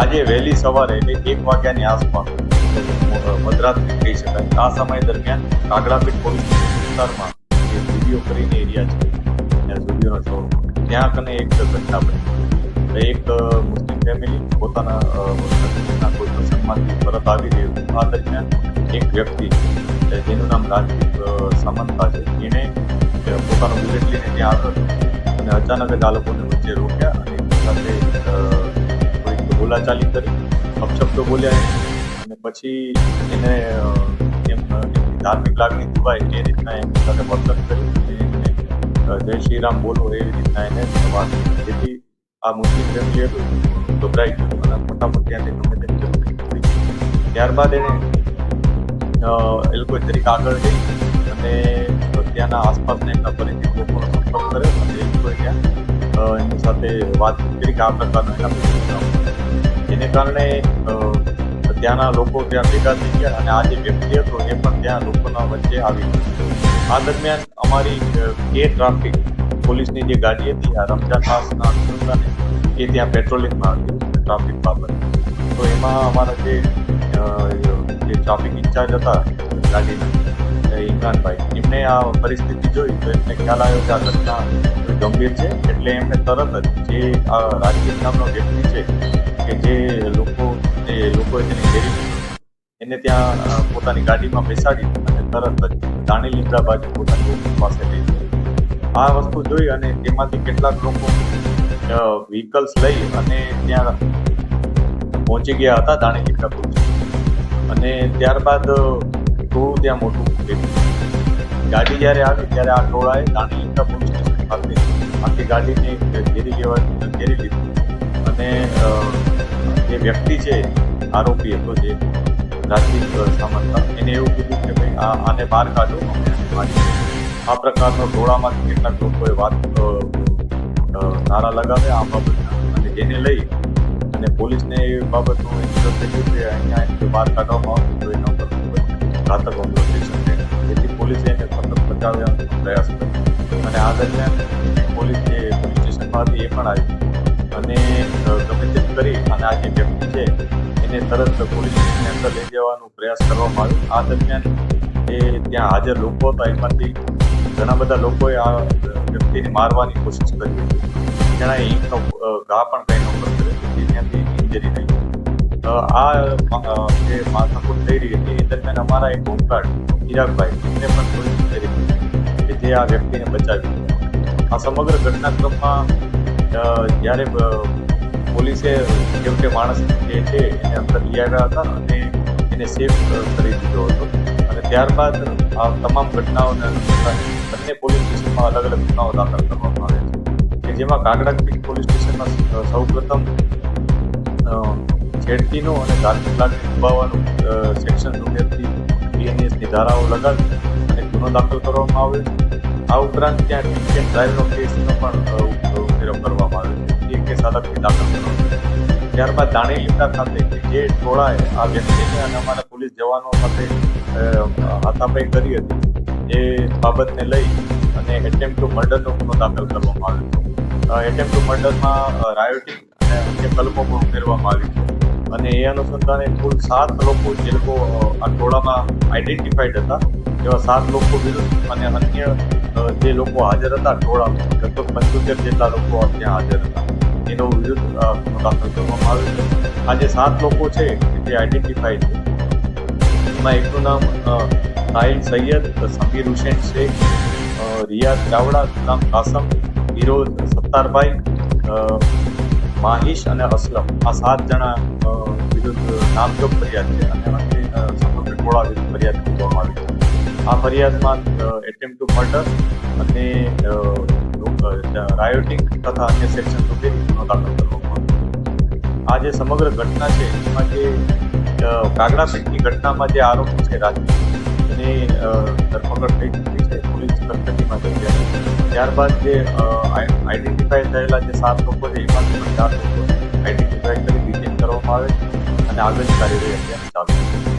આજે વહેલી સવારે એટલે 1 વાગ્યાની આસપાસ મધરાત્રિ કહી શકાય, આ સમય દરમિયાન કાગડાપીઠ પોલીસ વિસ્તારમાં જે જુડિયો કરીને એરિયા છે, ત્યાં જુડિયોનો શોરૂમ, ત્યાં કને એક ઘટના બની. એક મુસ્લિમ ફેમિલી પોતાના કોઈ પ્રસંગમાંથી પરત આવી રહ્યું હતું. આ દરમિયાન એક વ્યક્તિ જેનું નામ રાજદીપ સામંતા છે, એણે પોતાનો બુલેટ લઈને ત્યાં આવ્યો હતો અને અચાનક જ આ લોકોને વચ્ચે રોક્યા અને સાથે થોડીક બોલાચાલી કરી, અપશબ્દો બોલ્યા અને પછી એને ધાર્મિક લાગણી દુભાય એ રીતના એમની સાથે વર્તન કર્યું. એમને જય શ્રી રામ બોલો એવી રીતના એને વાત કરી. જેથી આ મુસ્લિમ ફેમિલી હતું ગભરાઈ ગયું અને ફટાફટ ત્યાંથી ગમે તેમ જલ્દી. ત્યારબાદ એને એ લોકોએ તરીકે આગળ જઈ અને ત્યાંના આસપાસના એમના પરિચિત લોકોનો સંપર્ક કર્યો અને એ લોકોએ ત્યાં એમની સાથે વાતચીત કરી કે આ પ્રકારનો એના એને કારણે ત્યાંના લોકો ત્યાં ભેગા થઈ ગયા અને આ જે વ્યક્તિ હતો એ પણ ત્યાં લોકોના વચ્ચે આવી ગયો. આ દરમિયાન અમારી કે ટ્રાફિક પોલીસની જે ગાડી હતી આ રમજાન માસના અનુસંધાને એ ત્યાં પેટ્રોલિંગમાં હતી ટ્રાફિક બાબત. તો એમાં અમારા જે ટ્રાફિક ઇન્ચાર્જ હતા ગાડીના ઇમરાનભાઈ, એમને આ પરિસ્થિતિ જોઈ તો એમને ખ્યાલ આવ્યો કે આ ઘટના ગંભીર છે. એટલે એમને તરત જ જે આ રાજદીપ નામનો વ્યક્તિ છે કે જે લોકોએ તેને ઘેરી લીધો, એને ત્યાં પોતાની ગાડીમાં બેસાડી અને તરત જ દાણી લીમડા બાજુ પોતાની ઓફિસ પાસે લઈ ગયો. આ વસ્તુ જોઈ અને તેમાંથી કેટલાક લોકો વ્હીકલ્સ લઈ અને ત્યાં પહોંચી ગયા હતા દાણી લીમડા પોલીસ. અને ત્યારબાદ ટોળું ત્યાં મોટું થયું. ગાડી જ્યારે આવી ત્યારે આ ટોળાએ દાણી લીમડા પોલીસ સ્ટેશન ખાતે આખી ગાડીને ઘેરી લીધી અને જે વ્યક્તિ છે આરોપી હતો જે રાજદીપ સામંતા, એને એવું કીધું કે ભાઈ આને બહાર કાઢો, અમે આને મારી. આ પ્રકારનો ટોળામાંથી કેટલાક લોકોએ નારા લગાવ્યા આ બાબતના અને જેને લઈ અને પોલીસને એ બાબતનું ઇન્ટરેસ્ટ થઈ ગયું કે અહીંયા બહાર કાઢવામાં આવશે તો એના ઉપર ઘાતક હુમલો થઈ શકે. જેથી પોલીસે એને સતત બચાવવાનો પ્રયાસ કર્યો અને આ દરમિયાન પોલીસ જે પોલીસ સ્ટેશનમાં હતી એ પણ આવી અને ગમે તેમ કરી અને આ જે વ્યક્તિ છે એને તરત પોલીસ સ્ટેશનની અંદર લઈ જવાનો પ્રયાસ કરવામાં આવ્યો. આ દરમિયાન એ ત્યાં હાજર લોકો હતા એમાંથી ઘણા બધા લોકોએ આ વ્યક્તિને મારવાની કોશિશ કરી હતી. ઘણાએ ઈંટનો ઘા પણ કઈ ઉપર કર્યો, ત્યાંથી ઇન્જરી થઈ. આ જે માથાકૂટ થઈ રહી હતી એ દરમિયાન અમારા એક હોમગાર્ડ ચિરાગભાઈ, એમને પણ થોડી ઇન્જરી થઈ કે જે આ વ્યક્તિને બચાવી. આ સમગ્ર ઘટનાક્રમમાં જ્યારે પોલીસે કેમ માણસ જે છે એને અંદર લઈ આવ્યા હતા અને એને સેફ કરી દીધો હતો. અને ત્યારબાદ આ તમામ ઘટનાઓને અનુસંધાને બંને પોલીસ સ્ટેશનમાં અલગ અલગ ગુનાઓ દાખલ કરવામાં આવ્યા છે કે જેમાં કાગડાપીઠ પોલીસ સ્ટેશનમાં સૌપ્રથમ છેડતીનો અને ધાર્મિક લાગણી દુભાવવાનું સેક્શન 2 BNESની ધારાઓ લગાવી અને ગુનો દાખલ કરવામાં આવ્યો છે. આ ઉપરાંત ત્યાં ડ્રિંક એન્ડ ડ્રાઈવનો કેસનો પણ ઉમેરો કરવામાં આવ્યો છે. એ કેસ અલગથી દાખલ કરવામાં આવ્યો. ત્યારબાદ દાણી લીમડા ખાતે જે ટોળાએ આ વ્યક્તિને અને અમારા પોલીસ જવાનો સાથે હાથાપાઈ કરી હતી એ બાબતને લઈ અને એટેમ્પ ટુ મર્ડરનો ગુનો દાખલ કરવામાં આવ્યો છે. એટેમ્પ ટુ મર્ડરમાં રાયોટિંગ અને અન્ય કલમો પણ ઉમેરવામાં આવી છે. અને એ અનુસંધાને કુલ 7 લોકો જે લોકો આ ટોળામાં આઈડેન્ટિફાઈડ હતા એવા 7 લોકો વિરુદ્ધ અને અન્ય જે લોકો હાજર હતા ટોળામાં લગભગ 75 જેટલા લોકો ત્યાં હાજર હતા એનો વિરુદ્ધ ગુનો દાખલ કરવામાં આવ્યો છે. આ જે 7 લોકો છે જે આઈડેન્ટિફાઈડ છે એમાં એકનું નામ સાહિલ સૈયદ, સમીર હુસેન શેખ, રિયાઝ ચાવડા, ગુલામ કાસમ, ફિરોઝ સત્તારભાઈ, માહિશ અને અસલમ, આ 7 જણા વિરુદ્ધ નામજોગ ફરિયાદ છે અને સમગ્ર ટોળા વિરુદ્ધ ફરિયાદ કરવામાં આવી છે. આ ફરિયાદમાં એટેમ્પ ટુ મર્ડર અને રાયોટિંગ તથા અન્ય સેક્શન વગેરે ગુનો દાખલ કરવામાં આવ્યો. આ જે સમગ્ર ઘટના છે એમાં જે કાગડાપીઠની ઘટનામાં જે આરોપી છે રાજદીપ, એની ધરપકડ થઈ ચૂકી છે, પોલીસ કસ્ટડીમાં થઈ ગયા. ત્યારબાદ જે આઈડેન્ટિફાઈ થયેલા જે 7 લોકો છે એમાંથી પણ 4 લોકો આઈડેન્ટિફાઈ કરી ડિટેન કરવામાં આવે છે અને આગળની કાર્યવાહી અત્યારે ચાલુ છે.